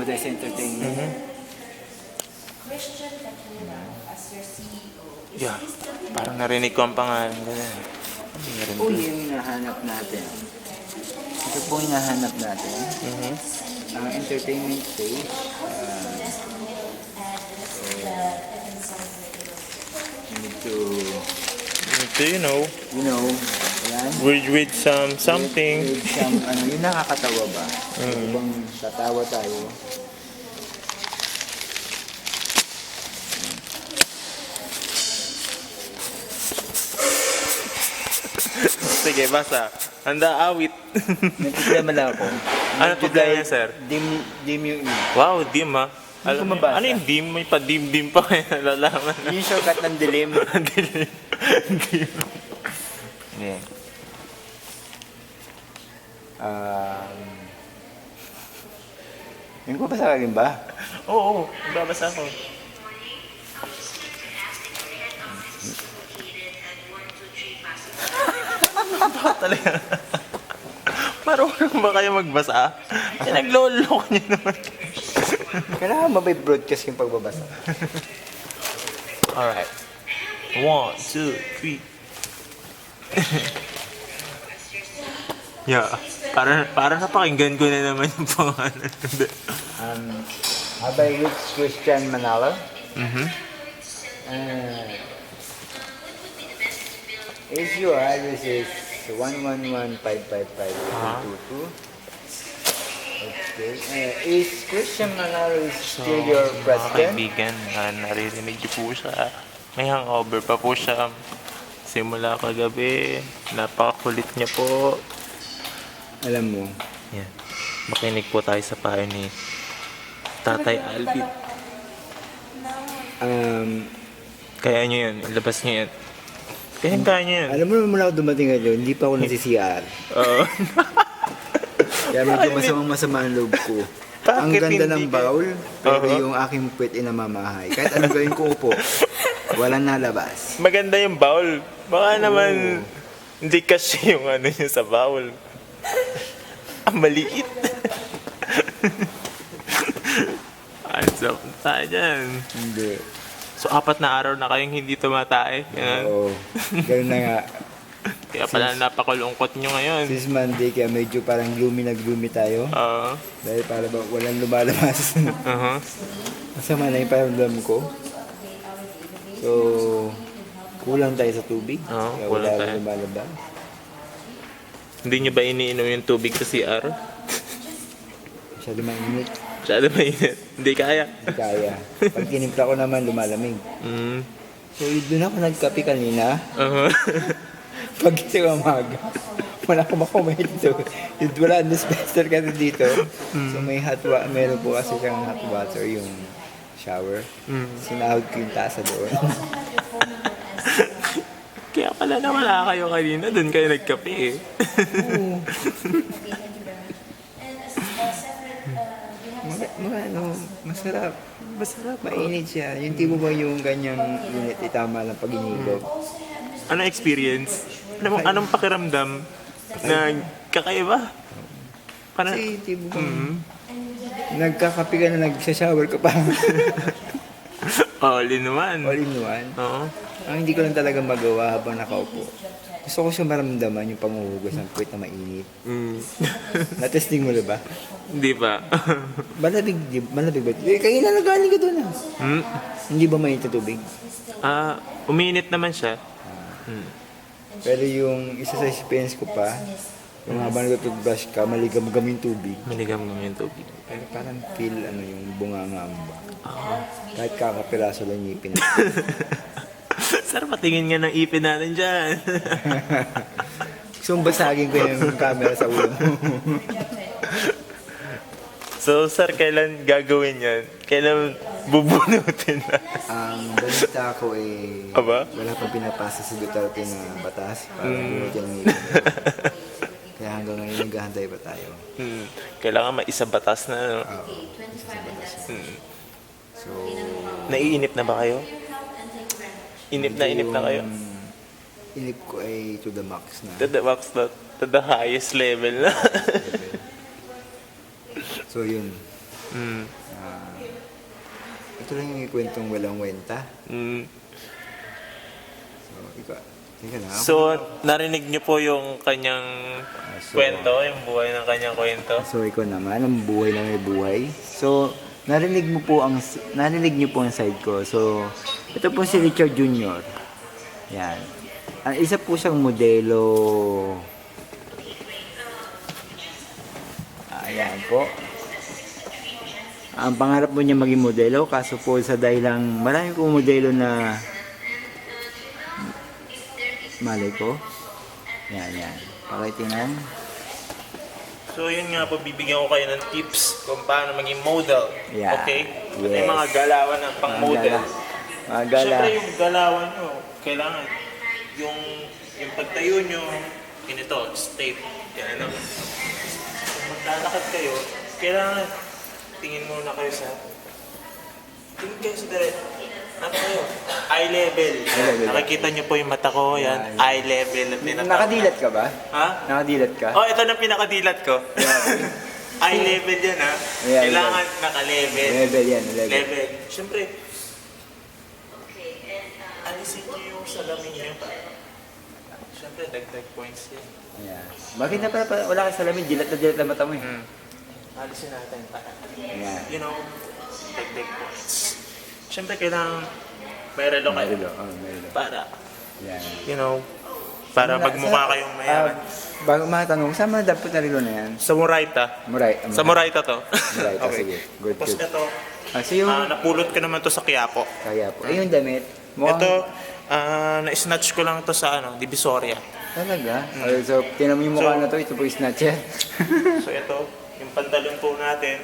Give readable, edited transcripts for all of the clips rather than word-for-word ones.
Paradise Entertainment. Christian Katuna as your CEO. Yeah, parang narinig ko ang pangalan. Ganun. Ano meron Po doon? yung hinahanap natin. Ito po yung hinahanap natin. Ang entertainment stage. You need to, Do you know? yan. With something. With some, yung nakakatawa ba? Kung tatawa tayo. Sige, basa. Handa awit. May problema lang ako. Ano problema niya, sir? Dim yung Wow, dim ha. Hindi ko mabasa. Ano yung dim? May pa-dim-dim pa kaya nalalaman. yung shortcut ng dilim. Dim. Hindi. Yung ko pa sa akin ba? Oo, babasa ko. Bakit talaga? Marunong ba kayo magbasa? Nagloloko niyo naman. Kailangan mabay broadcast yung pagbabasa. Alright. 1, 2, 3. Yeah. Para napakinggan ko na naman yung pangalan. Have I reached Christian Manalo? Is your address is 111-555-222. Okay. Is Christian Manalo still your Mga president? kaibigan, naririnig niyo po siya. May hangover pa po siya. Simula kagabi. Napakakulit niya po. Alam mo, Yan. Makinig po tayo sa payo ni Tatay Alvin. Kaya nyo yun. Ilabas nyo yan. Kaya nyo yan. alam mo naman mula ako dumating ngayon, hindi pa ako nasi-CR. Oo. Kaya medyo masama ang loob ko. Ang Bakit ganda hindi ng ka- bowl, pero Uh-huh. yung aking puwet ay namamahay. Kahit anong gawin ko upo, walang nalabas. Maganda yung bowl. Baka naman hindi kasi yung ano niya sa bowl. Ang maliit. So, tayo dyan. Hindi. So, 4 na araw na kayong hindi tumatae. Yan. Oo. Ganun na nga. Kaya pala napakalungkot nyo ngayon. Since Monday, kaya medyo parang gloomy na gloomy tayo. Oo. Dahil para ba walang lumalabas. Masama na yung paramdam ko. So, kulang tayo sa tubig. Oo, Kaya kulang wala tayo. lumalabas. Hindi nyo ba iniinom yung tubig sa CR? Masyado mainit. Masyado mainit. Hindi kaya. Hindi kaya. Pag kinimpla ko naman, lumalamig. Mm. So, doon ako nagkape kanina. Uh-huh. Pag isang umaga, wala akong makumay dito. Wala ang dispenser kasi dito. So may meron po kasi siyang hot water, yung shower. Sinahod ko yung tasa doon. Kaya pala na wala kayo kanina. Doon kayo nagkape eh. Masarap. Masarap. Mainit siya. Yung tipo ba yung ganyang init, itama lang pag inigop. Ano experience? Anong pakiramdam na kakaiba? Parang, Kasi tipo ba, nagkakape ka na, nagsashower ka pa. all in one. All in one. Oo. Ang hindi ko lang talaga magawa habang nakaupo. Gusto ko siya maramdaman yung panghuhugas ng puwet na mainit. Na-testing mo na ba? Hindi pa. Malamig ba? Kaya nalagaling ka doon ah. Hindi ba mainit na tubig? Uminit naman siya. Pero yung isa sa experience ko pa, yung habang nag-toothbrush ka, maligam-gam yung tubig. Maligam naman yung tubig. Pero parang feel yung bunganga mo ba? Kahit kakapiraso lang yung ipin. Sir, patingin nga ng ipin natin dyan. So, basagin ko yung camera sa ulo mo. So, sir, kailan gagawin yan? Kailan bubunutin na? Ang balita ko eh, Aba? wala pang pinapasa si Duterte na batas para bunutin ang ipin. Kaya hanggang ngayon naghahantay pa tayo. Kailangan maisa batas na. No? Oo. Sa batas. So, Naiinip na ba kayo? Inip na kayo? inip ko ay to the max na. To the max na, to the highest level na. So yun. Mm. Ito lang yung kwentong walang kwenta. Mm. So, ikaw, teka lang. So, narinig niyo po yung kanyang kwento, yung buhay ng kanyang kwento. So, ikaw naman, ang buhay na may buhay. So, narinig niyo po ang side ko. So, ito po si Richard Jr. Yan. Ang isa po siyang modelo. Ayan po. Ang pangarap mo niya maging modelo, kaso po sa dahilang marami pong modelo na malay ko. Yan. Pakitingnan. So, yun nga po, bibigyan ko kayo ng tips kung paano maging model. Yeah. Okay? Ito Yes. yung mga galawan ng pang-model. Mga gala. Siyempre, yung galawan nyo, kailangan yung pagtayo nyo, ganito, straight. Yan, ano. Kung maglalakad kayo, kailangan tingin muna kayo sa direct. Ano kayo? Eye level. Eye level. Nakikita nyo po yung mata ko, yan. Eye level. Na tinatawag. Nakadilat ka ba? Ha? Nakadilat ka? Oh, ito na pinakadilat ko. Eye level yan, ha? Yeah, Kailangan naka-level. Level yan, level. Level. Siyempre, alisin nyo yung salamin nyo. Siyempre, dagdag points yan. Ayan. Bakit na pala wala kang salamin? Dilat na mata mo eh. Alisin natin para, Ayan. you know, dagdag points. Siyempre, kailangan may relo kayo. Merilo. Para, Ayan. you know, para magmukha kayong mayaman. Bago matanong, saan mo dapat na rilo na yan? Sa Murayta. Muray. Sa Murayta to. Murayta, sige. Good, Tapos good. ito, So yung, napulot ko naman to sa Quiapo. kaya po. Yung damit. Ito, na-snatch ko lang to sa Divisoria. Talaga? So, tinan mo yung mukha na to, ito po yung snatcher. So ito, yung pantalon po natin,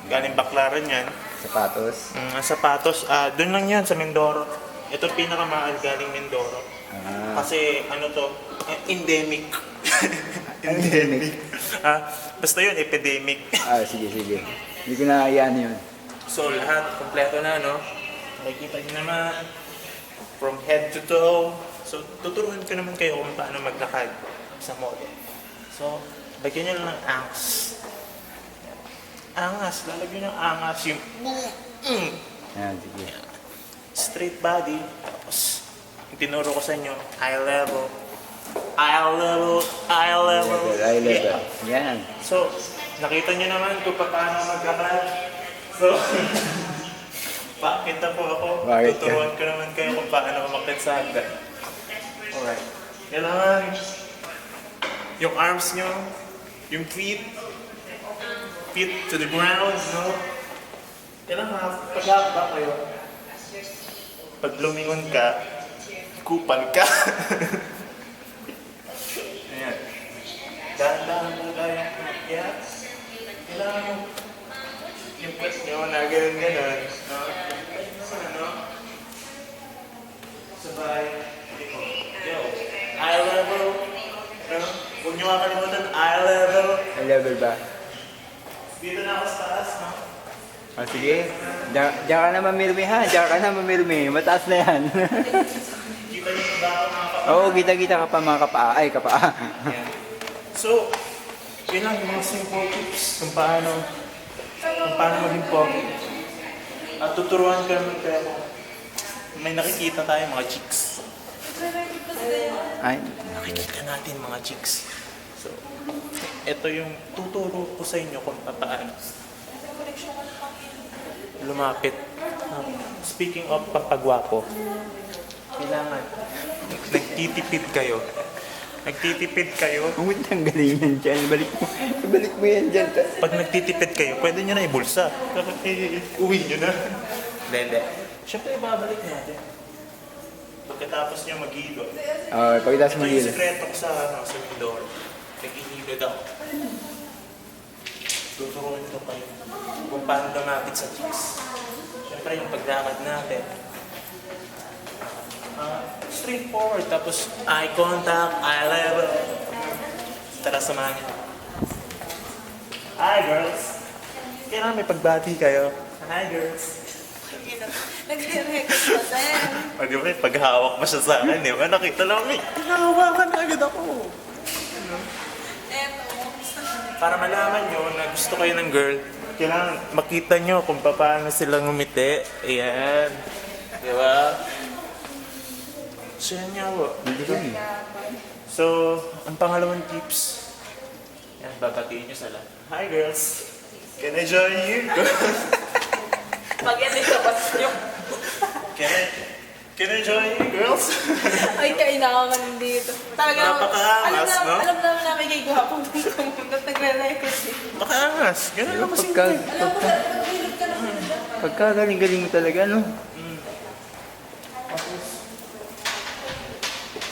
galing Baclaran yan. Sapatos. Ang sapatos, doon lang yan sa Mindoro. Ito pinakamahal galing Mindoro. Kasi ano to, endemic. Endemic. Basta yun, epidemic. Sige. Hindi ko na yan yun. So lahat, kompleto na, no? Nakikita nyo naman, from head to toe. So tuturuan ko naman kayo kung paano maglakad sa model. So, lagyan nyo lang ng angas. Angas, lalagyan ng angas yung Ayan, sige. straight body. Tapos, yung tinuro ko sa inyo, eye level. Eye level. Yeah. Yan. So, nakita nyo naman kung paano maglakad. So, pakita po ako. Bakit ka? Tuturuan ko naman kayo kung paano umakit sa hagdan. Alright. Kailangan yung arms nyo, yung feet to the ground, no? Kailangan paghahaba kayo. Pag lumingon ka, kupal ka. Ayan. Dahan-dahan mo tayo umakyat. Kailangan yung pwet nyo na ganun-ganun. No? Ano? Sabay. Yo. Eye level. No? Huwag nyo kakalimutan, eye level. Eye level ba? Dito na ako sa taas, no? Sige. Diyan ka na mamirmi ha. Diyan ka na mamirmi. Mataas na yan. Kita nyo ba ako mga kapatid? Oo, kita-kita ka pa mga kapaa. Ay, kapaa. Yan. So, yun lang yung mga simple tips kung paano maging pogi. At tuturuan ko naman kayo kung may nakikita tayo mga chicks. Ay, Nakikita natin mga chicks. So, ito yung tuturo ko sa inyo kung paano lumapit. Speaking of papagwapo, kailangan nagtitipid kayo. huwag mo tanggalin yan dyan. Ibalik mo yan dyan. Pag nagtitipid kayo, pwede nyo na ibulsa. Uwi nyo na. Hindi. Siyempre, ibabalik natin. Pagkatapos nyo mag-hilod. Pagkatapos Ito mo yung yun. sekreto ko sa Mindoro. Nag-hilod ako. Tuturuan ko kayo kung paano lumapit sa chicks. Siyempre, yung paglakad natin. Straightforward. Tapos, eye contact, eye level. Tara, samahan niyo. Hi, girls. Kailangan may pagbati kayo. Hi, girls. Nagre-record pa, sir. O, di ba, paghawak mo siya sa akin, di ba? Nakita lang, hinahawakan agad ako. Eto. Para malaman nyo na gusto kayo ng girl, Kailangan makita nyo kung paano sila ngumiti. Ayan. Di ba? So, yan nga po. Hindi kami. So, ang pangalawang tips. Yan, babatiin nyo sa lahat. Hi, girls. Can I join you? Pag-edit ka pa yung... Can I join you, girls? Ay, kainaman dito. Talaga, Napakaangas, no? Alam naman namin kay Gwapong kumundat nagre-record eh. Makangas. Ganun lang kasi. Pagka galing-galing mo talaga, no?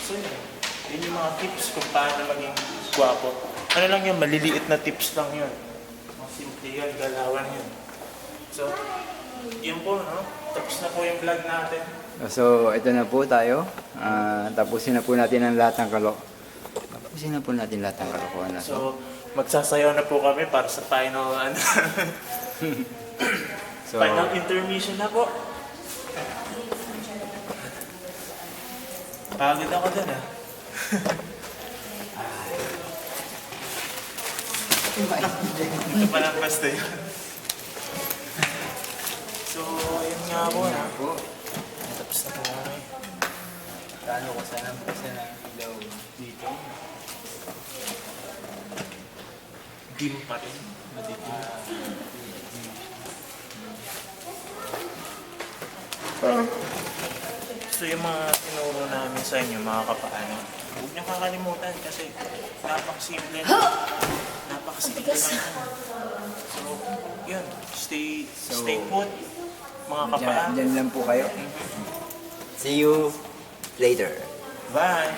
So, yun yung mga tips kung paano maging gwapo. Ano lang yun, maliliit na tips lang yun. Mga simple yun, galawan yun. So, yun po, no? Tapos na po yung vlog natin. So, ito na po tayo. Tapusin na po natin ang lahat ng kalokohan na to. So, magsasayaw na po kami para sa final, So, final intermission na po. Pagod ako dun, ah. Ito pa lang basta yun. So, yun nga po, na. Tapos na po kami. paano ko sana buksan ang ilaw dito? Dim pa rin. So yung mga tinuro namin sa inyo, mga kapaano, huwag niyo kakalimutan kasi napakasimple na. Napakasimple lang. So, yun. Stay put, mga kapaano. Diyan lang po kayo. See you later. Bye!